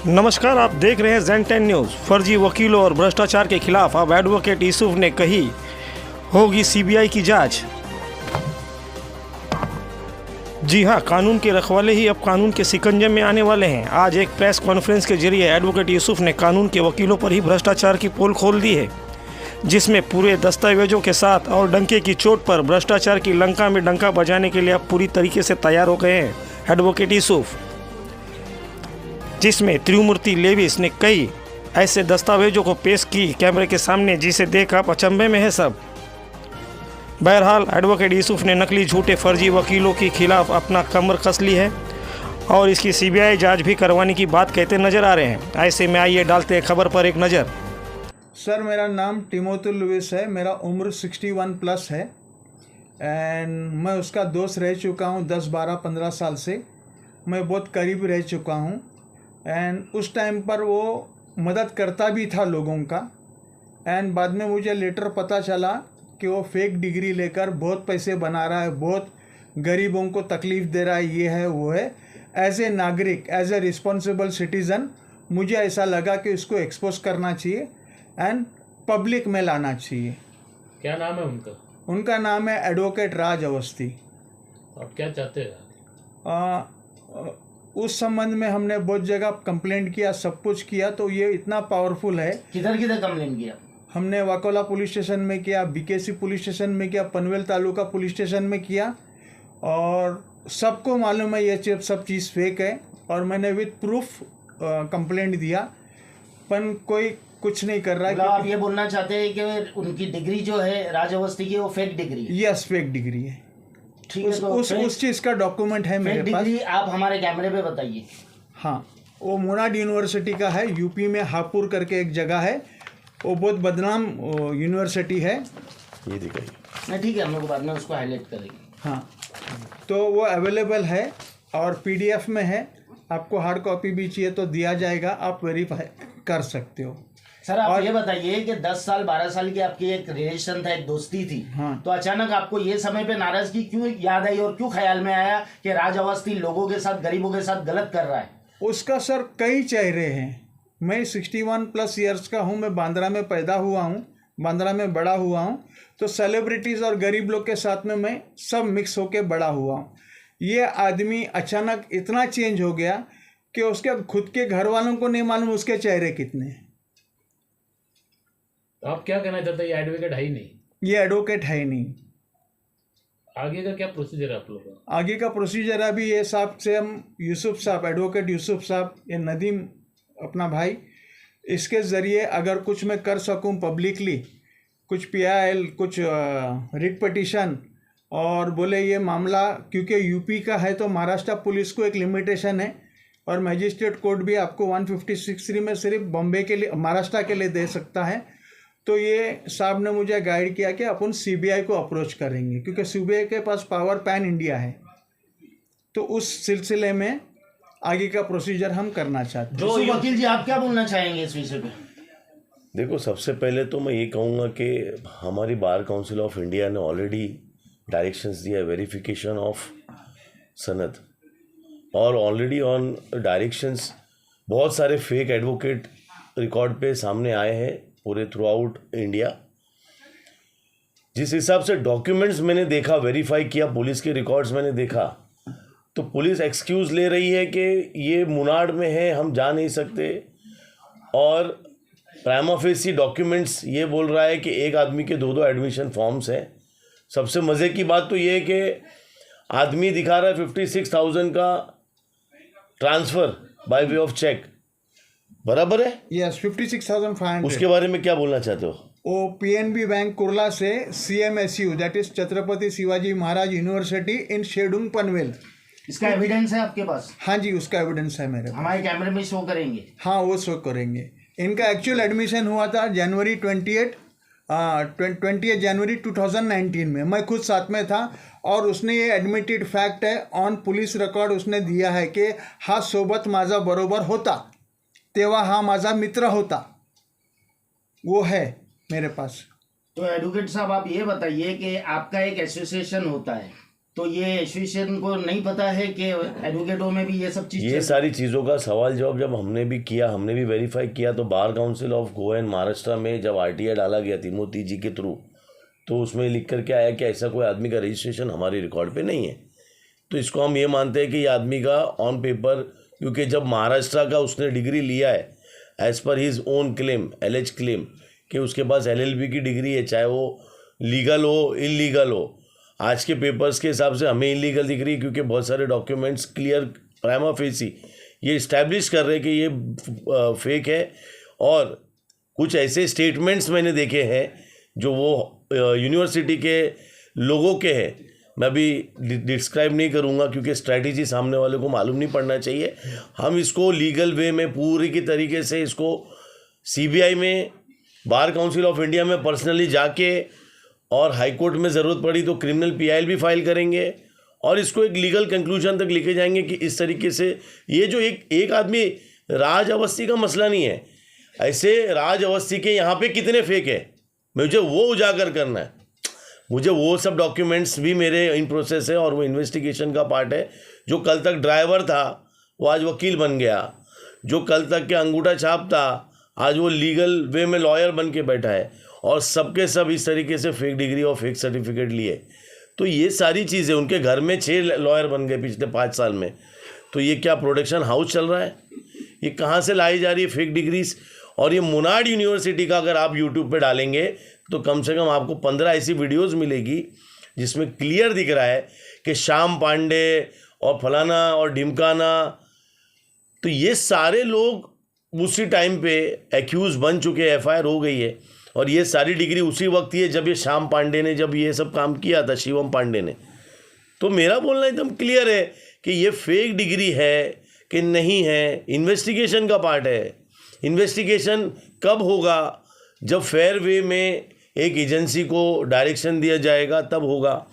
नमस्कार, आप देख रहे हैं Zen10 न्यूज़। फर्जी वकीलों और भ्रष्टाचार के खिलाफ अब एडवोकेट यूसुफ ने कही होगी सीबीआई की जांच। जी हां, कानून के रखवाले ही अब कानून के शिकंजे में आने वाले हैं। आज एक प्रेस कॉन्फ्रेंस के जरिए एडवोकेट यूसुफ ने कानून के वकीलों पर ही भ्रष्टाचार की पोल खोल दी है, जिसमें पूरे दस्तावेजों के साथ और डंके की चोट पर भ्रष्टाचार की लंका में डंका बजाने के लिए अब पूरी तरीके से तैयार हो गए हैं एडवोकेट यूसुफ, जिसमें त्रिमूर्ति लेविस ने कई ऐसे दस्तावेजों को पेश की कैमरे के सामने जिसे देख आप अचंभे में है सब। बहरहाल एडवोकेट यूसुफ ने नकली झूठे फर्जी वकीलों के खिलाफ अपना कमर कस ली है और इसकी सीबीआई जांच भी करवाने की बात कहते नजर आ रहे हैं। ऐसे में आइए डालते हैं खबर पर एक नज़र। सर, मेरा नाम टिमोथी लुइस है। मेरा उम्र 61 प्लस है एंड मैं उसका दोस्त रह चुका हूँ 10, 12, 15 साल से। मैं बहुत करीब रह चुका हूँ एंड उस टाइम पर वो मदद करता भी था लोगों का। एंड बाद में मुझे लेटर पता चला कि वो फेक डिग्री लेकर बहुत पैसे बना रहा है, बहुत गरीबों को तकलीफ़ दे रहा है, ये है वो है। एज ए नागरिक, एज ए रिस्पॉन्सिबल सिटीज़न मुझे ऐसा लगा कि उसको एक्सपोज करना चाहिए एंड पब्लिक में लाना चाहिए। क्या नाम है उनका? उनका नाम है एडवोकेट राज अवस्थी। आप क्या चाहते हैं? उस संबंध में हमने बहुत जगह कंप्लेंट किया, सब कुछ किया। तो ये इतना पावरफुल है। किधर किधर कंप्लेंट किया? हमने वाकोला पुलिस स्टेशन में किया, बीकेसी पुलिस स्टेशन में किया, पनवेल तालुका पुलिस स्टेशन में किया और सबको मालूम है ये सब चीज़ फेक है और मैंने विद प्रूफ कंप्लेंट दिया, पर कोई कुछ नहीं कर रहा है। आप ये बोलना चाहते हैं कि उनकी डिग्री जो है राज अवस्थी की वो फेक डिग्री है? यस, फेक डिग्री है। ठीक है, तो उस चीज़ का डॉक्यूमेंट है मेरे पास। डिग्री आप हमारे कैमरे पे बताइए। हाँ, वो मोनाड यूनिवर्सिटी का है, यूपी में हापुड़ करके एक जगह है। वो बहुत बदनाम यूनिवर्सिटी है। ये दिखाइए। नहीं, ठीक है, हम लोग बाद में उसको हाईलाइट करेंगे। हाँ, तो वो अवेलेबल है और पीडीएफ में है। आपको हार्ड कॉपी भी चाहिए तो दिया जाएगा, आप वेरीफाई कर सकते हो। सर, आप ये बताइए कि 10 साल 12 साल की आपकी एक रिलेशन था, एक दोस्ती थी। हाँ। तो अचानक आपको ये समय पे नाराजगी क्यों याद आई और क्यों ख्याल में आया कि राज अवस्थी लोगों के साथ, गरीबों के साथ गलत कर रहा है? उसका सर कई चेहरे हैं। मैं 61 प्लस ईयर्स का हूँ। मैं बांद्रा में पैदा हुआ हूँ, बांद्रा में बड़ा हुआ हूँ। तो सेलिब्रिटीज़ और गरीब लोग के साथ में मैं सब मिक्स होके बड़ा हुआ हूँ। ये आदमी अचानक इतना चेंज हो गया कि उसके खुद के घर वालों को नहीं मालूम उसके चेहरे कितने हैं। तो आप क्या कहना चाहते हैं? ये एडवोकेट है ही नहीं? ये एडवोकेट है ही नहीं। आगे का क्या प्रोसीजर है आप लोगों का? आगे का प्रोसीजर अभी ये साहब से हम यूसुफ साहब, एडवोकेट यूसुफ साहब, ये नदीम अपना भाई, इसके ज़रिए अगर कुछ मैं कर सकूं पब्लिकली, कुछ PIL, कुछ रिट पिटीशन और बोले ये मामला क्योंकि यूपी का है तो महाराष्ट्र पुलिस को एक लिमिटेशन है और मजिस्ट्रेट कोर्ट भी आपको 156(3) में सिर्फ बॉम्बे के लिए, महाराष्ट्र के लिए दे सकता है। तो ये साहब ने मुझे गाइड किया कि अपन CBI को अप्रोच करेंगे क्योंकि CBI के पास पावर पैन इंडिया है। तो उस सिलसिले में आगे का प्रोसीजर हम करना चाहते हैं। तो वकील जी, आप क्या बोलना चाहेंगे इस विषय पे? देखो, सबसे पहले तो मैं ये कहूँगा कि हमारी बार काउंसिल ऑफ इंडिया ने ऑलरेडी डायरेक्शंस दिया है वेरिफिकेशन ऑफ सनद, और ऑलरेडी ऑन डायरेक्शंस बहुत सारे फेक एडवोकेट रिकॉर्ड पे सामने आए हैं पूरे थ्रू आउट इंडिया। जिस हिसाब से डॉक्यूमेंट्स मैंने देखा, वेरीफाई किया, पुलिस के रिकॉर्ड्स मैंने देखा, तो पुलिस एक्सक्यूज़ ले रही है कि ये मुनाड में है, हम जा नहीं सकते, और प्राइमा फेसी डॉक्यूमेंट्स ये बोल रहा है कि एक आदमी के 2 एडमिशन फॉर्म्स हैं। सबसे मज़े की बात तो ये है कि आदमी दिखा रहा है 56,000 का transfer by way of cheque, बराबर है? यस, 56,500। उसके बारे में क्या बोलना चाहते हो? वो PNB बैंक कुर्ला से CMSU, that is Chhatrapati Shivaji Maharaj university in Shedung, Panvel. इसका एविडेंस है आपके पास? हाँ जी, उसका एविडेंस है मेरे पास। हमारे कैमरे में शो करेंगे? हाँ, वो शो करेंगे। इनका एक्चुअल एडमिशन हुआ था जनवरी 28 जनवरी 2019 में। मैं खुद साथ में था और उसने ये एडमिटेड फैक्ट है, ऑन पुलिस रिकॉर्ड उसने दिया है कि हा सोबत माझा बरोबर होता, तेव्हा हा माझा मित्र होता। वो है मेरे पास। तो एडवोकेट साहब, आप ये बताइए कि आपका एक एसोसिएशन होता है, तो ये एसोसिएशन को नहीं पता है कि एडवोकेटों में भी ये सब चीज़ ये सारी चीज़ों का सवाल जवाब जब हमने भी किया, हमने भी वेरीफाई किया, तो bar council of Goa and Maharashtra में जब आरटीआई डाला गया तिमोती जी के थ्रू, तो उसमें लिख कर के आया कि ऐसा कोई आदमी का रजिस्ट्रेशन हमारे रिकॉर्ड पे नहीं है। तो इसको हम ये मानते हैं कि ये आदमी का ऑन पेपर, क्योंकि जब महाराष्ट्र का उसने डिग्री लिया है as per his own claim, alleged claim, कि उसके पास एलएलबी की डिग्री है, चाहे वो लीगल हो इलीगल हो। आज के पेपर्स के हिसाब से हमें इलीगल दिख रही है, क्योंकि बहुत सारे डॉक्यूमेंट्स क्लियर प्राइमा फेसी ये इस्टेब्लिश कर रहे हैं कि ये फेक है। और कुछ ऐसे स्टेटमेंट्स मैंने देखे हैं जो वो यूनिवर्सिटी के लोगों के हैं, मैं भी डिस्क्राइब नहीं करूँगा क्योंकि स्ट्रैटेजी सामने वाले को मालूम नहीं पड़ना चाहिए। हम इसको लीगल वे में पूरी की तरीके से इसको सीबीआई में, बार काउंसिल ऑफ इंडिया में पर्सनली जाके, और हाई कोर्ट में ज़रूरत पड़ी तो क्रिमिनल पीआईएल भी फाइल करेंगे और इसको एक लीगल कंक्लूजन तक लेके जाएंगे कि इस तरीके से ये जो एक आदमी, राज अवस्थी का मसला नहीं है, ऐसे राज अवस्थी के यहाँ पे कितने फेक है मुझे वो उजागर करना है। मुझे वो सब डॉक्यूमेंट्स भी मेरे इन प्रोसेस है और वो इन्वेस्टिगेशन का पार्ट है। जो कल तक ड्राइवर था वो आज वकील बन गया, जो कल तक के अंगूठा छाप था आज वो लीगल वे में लॉयर बन के बैठा है, और सबके सब इस तरीके से फेक डिग्री और फेक सर्टिफिकेट लिए। तो ये सारी चीज़ें, उनके घर में 6 लॉयर बन गए पिछले 5 साल में। तो ये क्या प्रोडक्शन हाउस चल रहा है? ये कहाँ से लाई जा रही है फेक डिग्रीज? और ये मुनाड यूनिवर्सिटी का अगर आप यूट्यूब पे डालेंगे तो कम से कम आपको 15 ऐसी वीडियोस मिलेगी जिसमें क्लियर दिख रहा है कि श्याम पांडे और फलाना और ढिमकाना, तो ये सारे लोग उसी टाइम पे एक्यूज बन चुके, एफआईआर हो गई है। और ये सारी डिग्री उसी वक्त ही है जब ये श्याम पांडे ने जब ये सब काम किया था, शिवम पांडे ने। तो मेरा बोलना एकदम क्लियर है कि ये फेक डिग्री है कि नहीं है, इन्वेस्टिगेशन का पार्ट है। इन्वेस्टिगेशन कब होगा? जब फेयर वे में एक एजेंसी को डायरेक्शन दिया जाएगा तब होगा।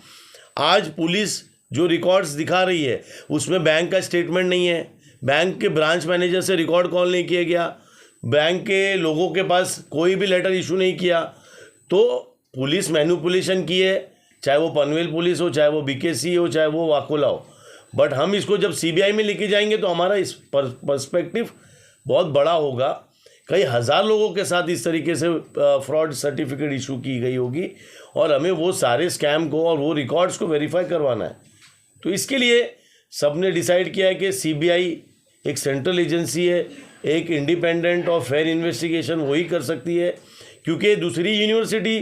आज पुलिस जो रिकॉर्ड्स दिखा रही है उसमें बैंक का स्टेटमेंट नहीं है, बैंक के ब्रांच मैनेजर से रिकॉर्ड कॉल नहीं किया गया, बैंक के लोगों के पास कोई भी लेटर इशू नहीं किया। तो पुलिस मैनिपुलेशन की है, चाहे वो पनवेल पुलिस हो, चाहे वो बीकेसी हो, चाहे वो वाकोला हो। बट हम इसको जब सीबीआई में लेके जाएंगे तो हमारा इस पर्सपेक्टिव बहुत बड़ा होगा। कई हज़ार लोगों के साथ इस तरीके से फ्रॉड सर्टिफिकेट इशू की गई होगी और हमें वो सारे स्कैम को और वो रिकॉर्ड्स को वेरीफाई करवाना है। तो इसके लिए सबने डिसाइड किया है कि सीबीआई एक सेंट्रल एजेंसी है, एक इंडिपेंडेंट और फेयर इन्वेस्टिगेशन वही कर सकती है। क्योंकि दूसरी यूनिवर्सिटी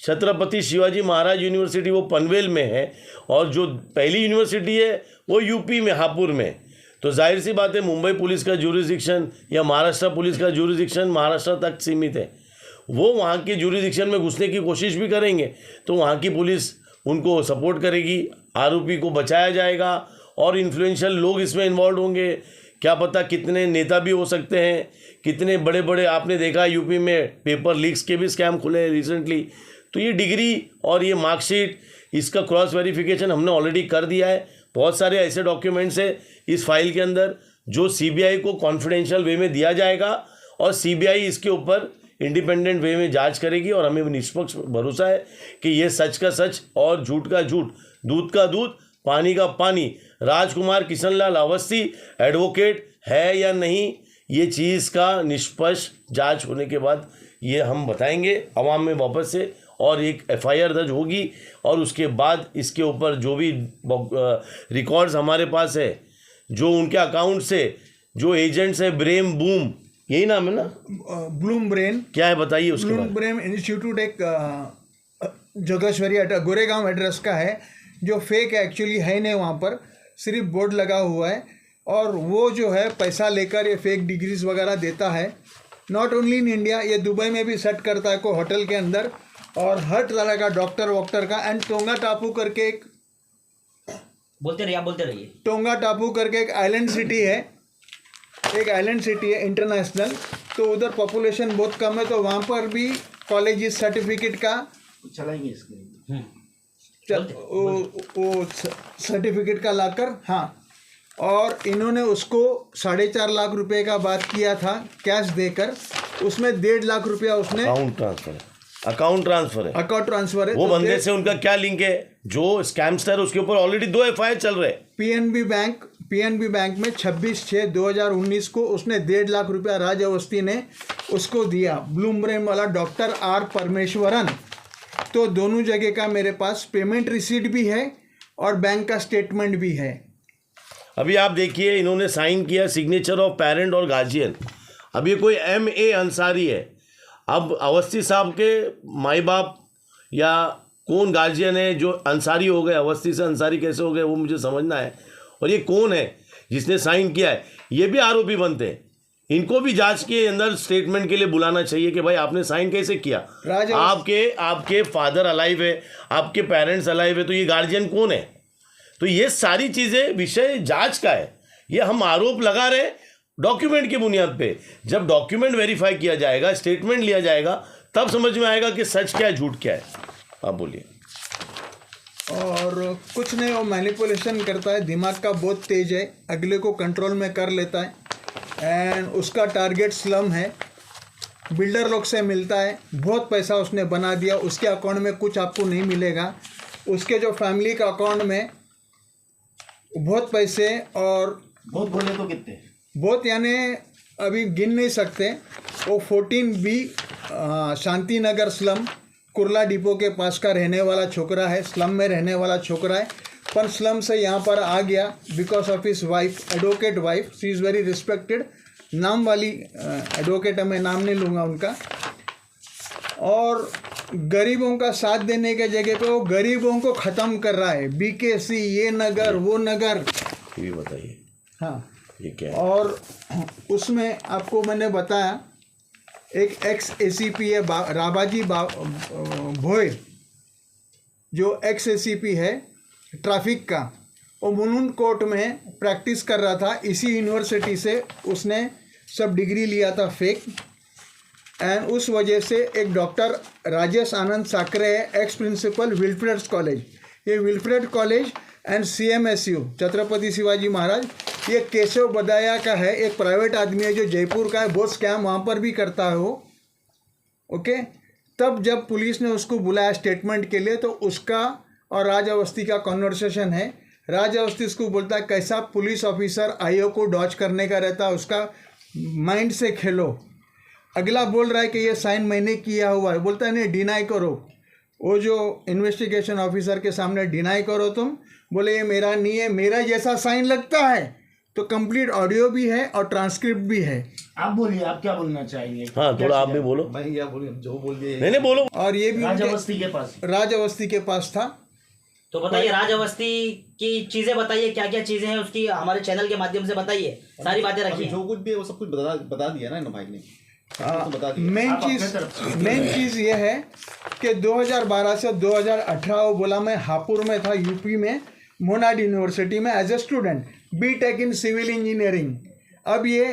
छत्रपति शिवाजी महाराज यूनिवर्सिटी वो पनवेल में है और जो पहली यूनिवर्सिटी है वो यूपी में हापुड़ में। तो जाहिर सी बात है मुंबई पुलिस का ज्यूरिसडिक्शन या महाराष्ट्र पुलिस का ज्यूरिसडिक्शन महाराष्ट्र तक सीमित है। वो वहाँ के ज्यूरिसडिक्शन में घुसने की कोशिश भी करेंगे तो वहाँ की पुलिस उनको सपोर्ट करेगी, आरोपी को बचाया जाएगा और इन्फ्लुएंशियल लोग इसमें इन्वॉल्व होंगे। क्या पता कितने नेता भी हो सकते हैं, कितने बड़े बड़े, आपने देखा यूपी में पेपर लीक्स के भी स्कैम खुले रिसेंटली। तो ये डिग्री और ये मार्कशीट, इसका क्रॉस वेरिफिकेशन हमने ऑलरेडी कर दिया है। बहुत सारे ऐसे डॉक्यूमेंट्स हैं इस फाइल के अंदर जो सीबीआई को कॉन्फिडेंशियल वे में दिया जाएगा और सीबीआई इसके ऊपर इंडिपेंडेंट वे में जांच करेगी और हमें निष्पक्ष भरोसा है कि ये सच का सच और झूठ का झूठ, दूध का दूध, पानी का पानी, राजकुमार किशनलाल अवस्थी एडवोकेट है या नहीं, ये चीज़ का निष्पक्ष जांच होने के बाद ये हम बताएंगे अवाम में वापस से और एक एफआईआर दर्ज होगी और उसके बाद इसके ऊपर जो भी रिकॉर्ड्स हमारे पास है, जो उनके अकाउंट से जो एजेंट्स है, ब्रेम बूम, यही नाम है ना, ब्लूम ब्रेन, क्या है बताइए उसके ब्लूम बाद। ब्रेन इंस्टीट्यूट एक जोगेश्वरी गोरेगांव एड्रेस का है जो फेक एक्चुअली है नहीं, वहाँ पर सिर्फ बोर्ड लगा हुआ है और वो जो है पैसा लेकर ये फेक डिग्रीज वगैरह देता है। नॉट ओनली इन इंडिया, ये दुबई में भी सेट करता है कोई होटल के अंदर और हर तरह का डॉक्टर वॉक्टर का। एंड टोंगा टापू करके एक, बोलते रहिए टोंगा टापू करके एक आइलैंड सिटी है, एक आइलैंड सिटी है इंटरनेशनल, तो उधर पॉपुलेशन बहुत कम है, तो वहाँ पर भी कॉलेज सर्टिफिकेट का चलाएंगे इसके वो सर्टिफिकेट का लाकर, हाँ, और इन्होंने उसको 4.5 लाख रुपए का बात किया था कैश देकर, उसमें 1.5 लाख रुपया उसने अकाउंट ट्रांसफर अकाउंट ट्रांसफर है। अकाउंट ट्रांसफर है। वो तो बंदे से उनका क्या लिंक है? जो स्कैमस्टर, उसके ऊपर ऑलरेडी 2 FIR चल रहे हैं। पीएनबी बैंक में 26/6/2019 को उसने 1.5 लाख रुपया राज अवस्थी ने उसको दिया, ब्लूमब्रेन वाला डॉक्टर आर परमेश्वरन। तो दोनों जगह का मेरे पास पेमेंट रिसीट भी है और बैंक का स्टेटमेंट भी है। अभी आप देखिए, इन्होंने साइन किया सिग्नेचर ऑफ पेरेंट और गार्जियन। अब ये कोई MA अंसारी है। अब अवस्थी साहब के माई बाप या कौन गार्जियन है जो अंसारी हो गए? अवस्थी से अंसारी कैसे हो गए वो मुझे समझना है। और ये कौन है जिसने साइन किया है? ये भी आरोपी बनते हैं। इनको भी जांच के अंदर स्टेटमेंट के लिए बुलाना चाहिए कि भाई आपने साइन कैसे किया। आपके फादर अलाइव है, आपके पेरेंट्स अलाइव है, तो ये गार्जियन कौन है? तो ये सारी चीज़ें विषय जांच का है। ये हम आरोप लगा रहे हैं डॉक्यूमेंट की बुनियाद पे। जब डॉक्यूमेंट वेरीफाई किया जाएगा, स्टेटमेंट लिया जाएगा, तब समझ में आएगा कि सच क्या है झूठ क्या है। आप बोलिए। और कुछ नहीं, वो मैनिपुलेशन करता है, दिमाग का बहुत तेज है, अगले को कंट्रोल में कर लेता है। एंड उसका टारगेट स्लम है, बिल्डर लोग से मिलता है, बहुत पैसा उसने बना दिया। उसके अकाउंट में कुछ आपको नहीं मिलेगा। उसके जो फैमिली का अकाउंट में बहुत पैसे, और बहुत बोले तो कितने? बहुत यानी अभी गिन नहीं सकते। वो 14B Shanti Nagar slum Kurla depot के पास का रहने वाला छोकरा है, स्लम में रहने वाला छोकरा है। पर स्लम से यहाँ पर आ गया because of his wife, advocate wife. She is very respected, नाम वाली एडवोकेट है, मैं नाम नहीं लूँगा उनका। और गरीबों का साथ देने के जगह पे वो गरीबों को ख़त्म कर रहा है। BKC, ये नगर वो नगर। ये बताइए। हाँ, ये क्या है? और उसमें आपको मैंने बताया एक ex-ACP है राबाजी भोय, जो ex-ACP है ट्रैफिक का। वो मुनुन कोर्ट में प्रैक्टिस कर रहा था, इसी यूनिवर्सिटी से उसने सब डिग्री लिया था फेक। एंड उस वजह से एक डॉक्टर राजेश आनंद साकरे है, एक्स प्रिंसिपल विल्फ्रेड कॉलेज। ये Wilfred college and CMSU Chhatrapati Shivaji Maharaj, ये केशव बदाया का है, एक प्राइवेट आदमी है जो जयपुर का है, बहुत स्कैम वहाँ पर भी करता है वो। ओके, तब जब पुलिस ने उसको बुलाया स्टेटमेंट के लिए, तो उसका और राज अवस्थी का कॉन्वर्सेशन है। राज अवस्थी उसको बोलता है कैसा पुलिस ऑफिसर IO को डॉच करने का रहता है, उसका माइंड से खेलो। अगला बोल रहा है कि ये साइन मैंने किया हुआ है, बोलता है नहीं डिनाई करो। वो जो इन्वेस्टिगेशन ऑफिसर के सामने डिनाई करो तुम, बोले ये मेरा नहीं है, मेरा जैसा साइन लगता है। तो कंप्लीट ऑडियो भी है और ट्रांसक्रिप्ट भी है। आप बोलिए, आप क्या बोलना चाहेंगे? हाँ, थोड़ा आप भी बोलो। भाई या बोलिए, जो बोल दिए। नहीं बोलो। और ये भी राज अवस्थी के पास, राज अवस्थी के पास था। तो बताइए राज अवस्थी की चीजें बताइए, क्या क्या चीजें हैं उसकी, हमारे चैनल के माध्यम से बताइए, सारी बातें रखिए। जो कुछ भी है वो सब कुछ बता दिया ना इन भाई ने। मेन चीज़ ये है कि 2012 से 2018 वो बोला मैं हापुड़ में था, यूपी में, मोनाड यूनिवर्सिटी में as a student, BTech in civil engineering. अब ये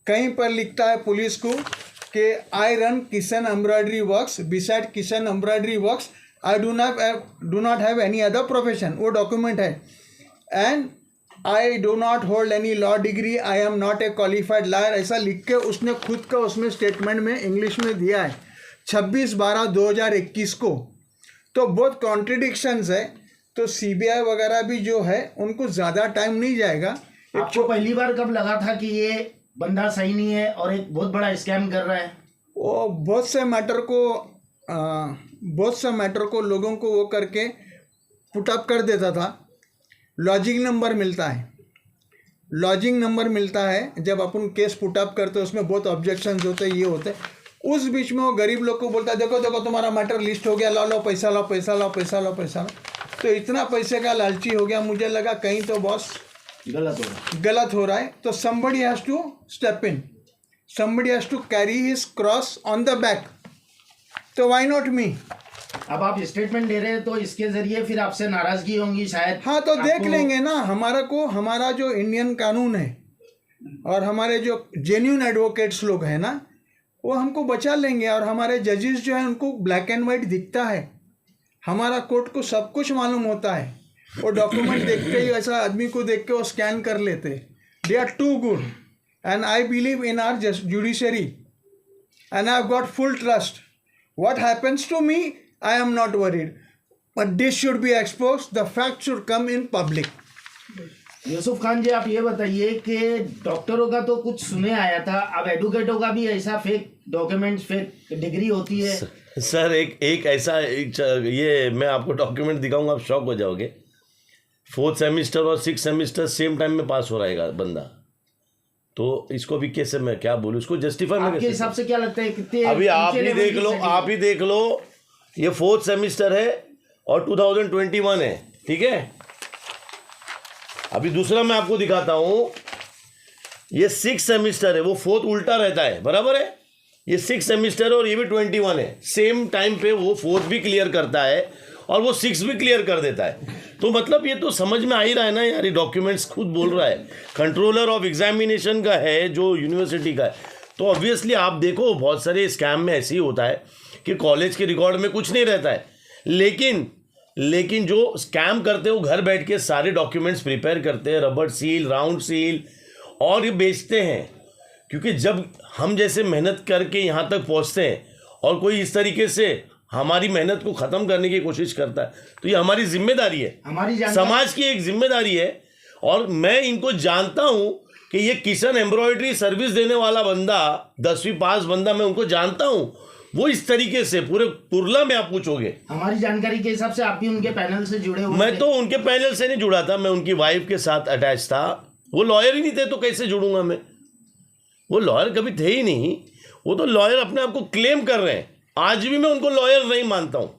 कहीं पर लिखता है पुलिस को कि I run Kishan embroidery works, beside Kishan embroidery works I do not have any other profession, वो डॉक्यूमेंट है। And I do not hold any law degree, I am not a qualified lawyer, ऐसा लिख के उसने खुद का उसमें स्टेटमेंट में इंग्लिश में दिया है 26/12/2021 को। तो बहुत कॉन्ट्रडिक्शंस है। तो CBI वगैरह भी जो है उनको ज़्यादा टाइम नहीं जाएगा। आपको पहली बार कब लगा था कि ये बंदा सही नहीं है और एक बहुत बड़ा स्कैम कर रहा है? वो बहुत से मैटर को लोगों को वो करके पुटअप कर देता था। लॉजिंग नंबर मिलता है जब अपन केस पुटअप करते हैं, उसमें बहुत ऑब्जेक्शंस होते हैं, ये होते हैं। उस बीच में वो गरीब लोग को बोलता है देखो तुम्हारा मैटर लिस्ट हो गया, लो पैसा लो। तो इतना पैसे का लालची हो गया, मुझे लगा कहीं तो बॉस गलत हो रहा है। तो somebody has to step in, somebody has to carry his cross on the back, तो why not me? अब आप स्टेटमेंट दे रहे हैं तो इसके जरिए फिर आपसे नाराजगी होंगी शायद। हाँ, तो देख लेंगे ना। हमारा जो इंडियन कानून है और हमारे जो जेन्युइन एडवोकेट्स लोग हैं ना, वो हमको बचा लेंगे। और हमारे जजेस जो हैं उनको ब्लैक एंड वाइट दिखता है, हमारा कोर्ट को सब कुछ मालूम होता है। वो डॉक्यूमेंट देख के ही ऐसा आदमी को देख के वो स्कैन कर लेते। They are too good and I believe in our judiciary and I have got full trust. What happens to me, I am not worried. But this should be exposed. The fact should come in public. Yusuf Khan ji, आप ये बताइए कि डॉक्टरों का तो कुछ सुने आया था, अब एडवोकेटों का भी ऐसा फेक डॉक्यूमेंट्स, फेक डिग्री होती है। सर एक ऐसा ये मैं आपको डॉक्यूमेंट दिखाऊंगा, आप शॉक हो जाओगे। 4th सेमेस्टर और 6th सेमेस्टर सेम टाइम में पास हो रहेगा बंदा, तो इसको भी कैसे मैं क्या बोलूँ, इसको जस्टिफाई मैं आपके हिसाब से क्या लगता है कितने? अभी आप ही देख लो, ये 4th सेमेस्टर है और 2021 है, ठीक है। अभी दूसरा मैं आपको दिखाता हूं, ये 6th सेमेस्टर है, वो 4th उल्टा रहता है, बराबर है। ये 6th सेमेस्टर है और ये भी 21 है, सेम टाइम पे वो 4th भी क्लियर करता है और वो 6th भी क्लियर कर देता है। तो मतलब ये तो समझ में आ ही रहा है ना यार, ये डॉक्यूमेंट्स खुद बोल रहा है, कंट्रोलर ऑफ एग्जामिनेशन का है जो यूनिवर्सिटी का है। तो ऑब्वियसली आप देखो बहुत सारे स्कैम में ऐसे ही होता है कि कॉलेज के रिकॉर्ड में कुछ नहीं रहता है, लेकिन जो स्कैम करते हैं वो घर बैठ के सारे डॉक्यूमेंट्स प्रिपेयर करते हैं, रबर सील, राउंड सील, और ये बेचते हैं। क्योंकि जब हम जैसे मेहनत करके यहाँ तक पहुँचते हैं और कोई इस तरीके से हमारी मेहनत को ख़त्म करने की कोशिश करता है, तो ये हमारी जिम्मेदारी है, हमारी समाज की एक जिम्मेदारी है। और मैं इनको जानता हूँ कि ये किशन एम्ब्रॉयडरी सर्विस देने वाला बंदा, 10वीं पास बंदा, मैं उनको जानता हूँ। वो इस तरीके से पूरे कुरला में आप पूछोगे, हमारी जानकारी के हिसाब से आप भी उनके पैनल से जुड़े हुए मैं थे? तो उनके पैनल से नहीं जुड़ा था, मैं उनकी वाइफ के साथ अटैच था। वो लॉयर ही नहीं थे तो कैसे जुड़ूंगा मैं? वो लॉयर कभी थे ही नहीं, वो तो लॉयर अपने आप को क्लेम कर रहे हैं। आज भी मैं उनको लॉयर नहीं मानता हूँ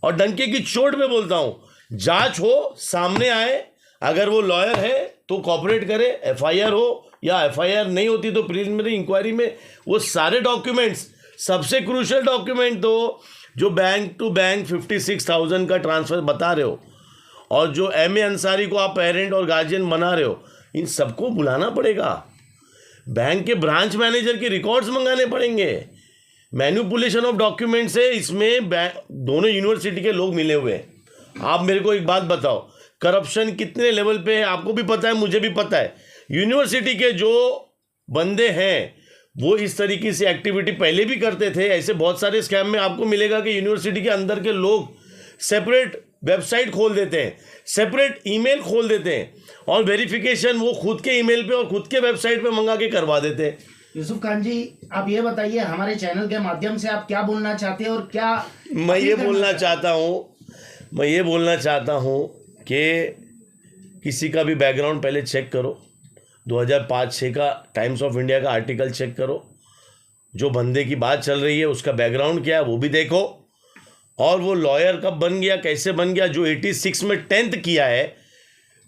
और डंके की चोट पे बोलता हूँ, जांच हो, सामने आए, अगर वो लॉयर है तो कॉपरेट करे, एफआईआर हो या एफआईआर नहीं होती तो प्रिलिमिनरी इंक्वायरी में वो सारे डॉक्यूमेंट्स, सबसे क्रूशियल डॉक्यूमेंट तो जो बैंक टू बैंक 56,000 का ट्रांसफ़र बता रहे हो और जो एमए अंसारी को आप पेरेंट और गार्जियन बना रहे हो, इन सबको बुलाना पड़ेगा। बैंक के ब्रांच मैनेजर के रिकॉर्ड्स मंगाने पड़ेंगे। मैनिपुलेशन ऑफ डॉक्यूमेंट्स है, इसमें दोनों यूनिवर्सिटी के लोग मिले हुए हैं। आप मेरे को एक बात बताओ, करप्शन कितने लेवल पे है? आपको भी पता है, मुझे भी पता है। यूनिवर्सिटी के जो बंदे हैं वो इस तरीके से एक्टिविटी पहले भी करते थे। ऐसे बहुत सारे स्कैम में आपको मिलेगा कि यूनिवर्सिटी के अंदर के लोग सेपरेट वेबसाइट खोल देते हैं, सेपरेट ईमेल खोल देते हैं और वेरिफिकेशन वो खुद के ईमेल पे और खुद के वेबसाइट पे मंगा के करवा देते हैं। यूसुफ खान जी, आप ये बताइए हमारे चैनल के माध्यम से आप क्या बोलना चाहते हैं और क्या मैं ये बोलना चाहता हूँ कि किसी का भी बैकग्राउंड पहले चेक करो। 2005-6 का टाइम्स ऑफ इंडिया का आर्टिकल चेक करो, जो बंदे की बात चल रही है उसका बैकग्राउंड क्या है वो भी देखो, और वो लॉयर कब बन गया, कैसे बन गया। जो 86 में 10th किया है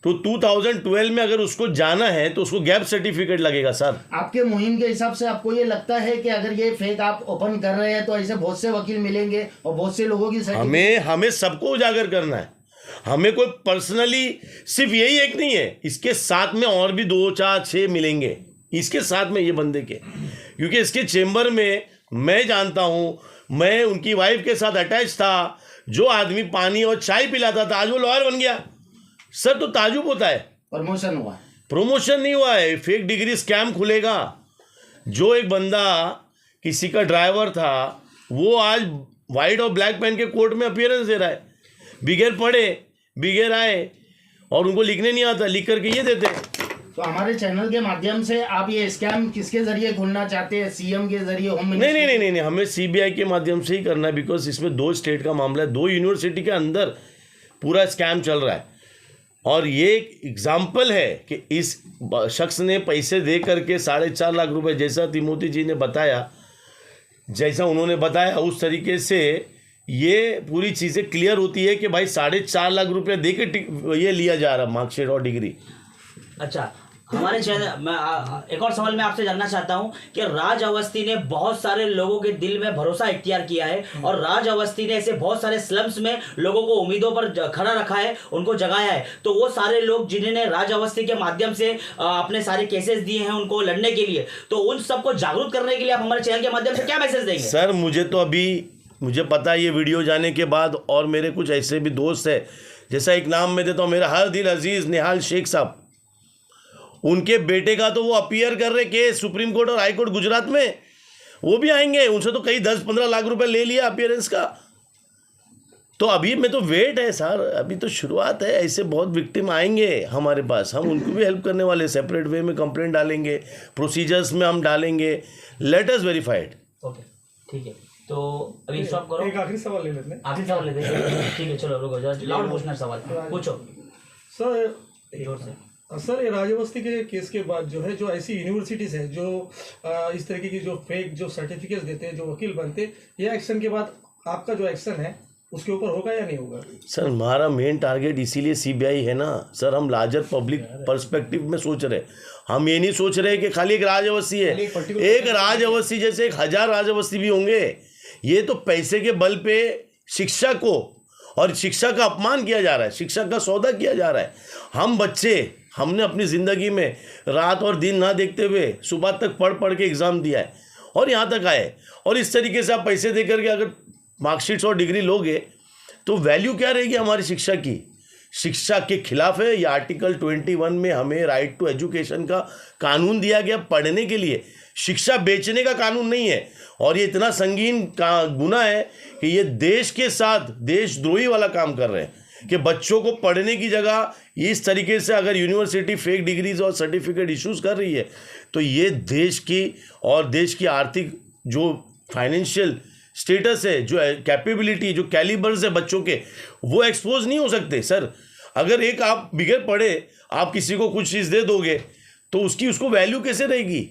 तो 2012 में अगर उसको जाना है तो उसको गैप सर्टिफिकेट लगेगा। सर, आपके मुहिम के हिसाब से आपको ये लगता है कि अगर ये फेक आप ओपन कर रहे हैं तो ऐसे बहुत से वकील मिलेंगे और बहुत से लोगों की हमें सबको उजागर करना है। हमें कोई पर्सनली सिर्फ यही एक नहीं है, इसके साथ में और भी 2, 4, 6 मिलेंगे इसके साथ में ये बंदे के, क्योंकि इसके चेंबर में मैं जानता हूँ, मैं उनकी वाइफ के साथ अटैच था। जो आदमी पानी और चाय पिलाता था आज वो लॉयर बन गया। सर, तो ताजुब होता है। प्रमोशन हुआ? प्रमोशन नहीं हुआ है, फेक डिग्री स्कैम खुलेगा। जो एक बंदा किसी का ड्राइवर था वो आज वाइट और ब्लैक पेन के कोर्ट में अपीयरेंस दे रहा है, बिगैर पढ़े बिगैर आए, और उनको लिखने नहीं आता, लिख करके ये देते। तो हमारे चैनल के माध्यम से आप ये स्कैम किसके जरिए खोलना चाहते हैं? सीएम के जरिए, होम मिनिस्टर? नहीं, हमें सीबीआई के माध्यम से ही करना है, बिकॉज इसमें 2 स्टेट का मामला है, 2 यूनिवर्सिटी के अंदर पूरा स्कैम चल रहा है। और ये एक एग्जाम्पल है कि इस शख्स ने पैसे दे करके 4.5 लाख रुपए, जैसा तिमोती जी ने बताया, जैसा उन्होंने बताया उस तरीके से ये पूरी चीज़ें क्लियर होती है कि भाई 4.5 लाख रुपए दे के ये लिया जा रहा मार्कशीट और डिग्री। अच्छा, हमारे चैनल में एक और सवाल मैं आपसे जानना चाहता हूं कि राज अवस्थी ने बहुत सारे लोगों के दिल में भरोसा इख्तियार किया है और राज अवस्थी ने ऐसे बहुत सारे स्लम्स में लोगों को उम्मीदों पर खड़ा रखा है, उनको जगाया है। तो वो सारे लोग जिन्होंने राज अवस्थी के माध्यम से अपने सारे केसेस दिए हैं उनको लड़ने के लिए, तो उन सबको जागरूक करने के लिए आप हमारे चैनल के माध्यम से क्या मैसेज देंगे? सर, मुझे पता है ये वीडियो जाने के बाद, और मेरे कुछ ऐसे भी दोस्त है, जैसा एक नाम मैं देता हूँ, मेरा हर दिल अजीज़ निहाल शेख साहब, उनके बेटे का तो वो अपीयर कर रहे केस सुप्रीम कोर्ट और हाई कोर्ट गुजरात में। वो भी आएंगे, उनसे तो कई 10-15 लाख रुपए ले लिया अपीयरेंस का। तो अभी में तो वेट है सर, अभी तो शुरुआत है, ऐसे बहुत विक्टिम आएंगे हमारे पास, हम उनको भी हेल्प करने वाले, सेपरेट वे में कंप्लेंट डालेंगे, प्रोसीजर्स में हम डालेंगे, लेट अस वेरीफाइड। ओके ठीक है, तो अभी स्टॉप करो। एक आखिरी सवाल ले लेते हैं। आखिरी सवाल लेते हैं, ठीक है चलो रुको, लाउड पूछना सवाल पूछो सर जोर से। सर, ये राजावस्थी के केस के बाद जो है, जो ऐसी यूनिवर्सिटीज़ है जो इस तरीके की जो फेक जो सर्टिफिकेट्स देते हैं, जो वकील बनते, ये एक्शन के बाद आपका जो एक्शन है उसके ऊपर होगा या नहीं होगा? सर हमारा मेन टारगेट इसीलिए सीबीआई है ना सर, हम लार्जर पब्लिक पर्सपेक्टिव में सोच रहे, हम ये नहीं सोच रहे कि खाली एक राज अवस्थी है, एक राज अवस्थी जैसे 1000 राज अवस्थी भी होंगे। ये तो पैसे के बल पे शिक्षा को और शिक्षा का अपमान किया जा रहा है, शिक्षा का सौदा किया जा रहा है। हम बच्चे, हमने अपनी ज़िंदगी में रात और दिन ना देखते हुए सुबह तक पढ़ पढ़ के एग्ज़ाम दिया है और यहाँ तक आए, और इस तरीके से आप पैसे दे करके अगर मार्कशीट्स और डिग्री लोगे तो वैल्यू क्या रहेगी हमारी शिक्षा की? शिक्षा के खिलाफ है। ये आर्टिकल 21 में हमें राइट टू एजुकेशन का कानून दिया गया पढ़ने के लिए, शिक्षा बेचने का कानून नहीं है। और ये इतना संगीन का गुना है कि ये देश के साथ देशद्रोही वाला काम कर रहे हैं कि बच्चों को पढ़ने की जगह इस तरीके से अगर यूनिवर्सिटी फेक डिग्रीज और सर्टिफिकेट इश्यूज कर रही है तो ये देश की और देश की आर्थिक जो फाइनेंशियल स्टेटस है, जो कैपेबिलिटी, जो कैलिबर्स है बच्चों के, वो एक्सपोज नहीं हो सकते सर। अगर एक आप बिगैर पढ़े आप किसी को कुछ चीज़ दे दोगे तो उसको वैल्यू कैसे रहेगी?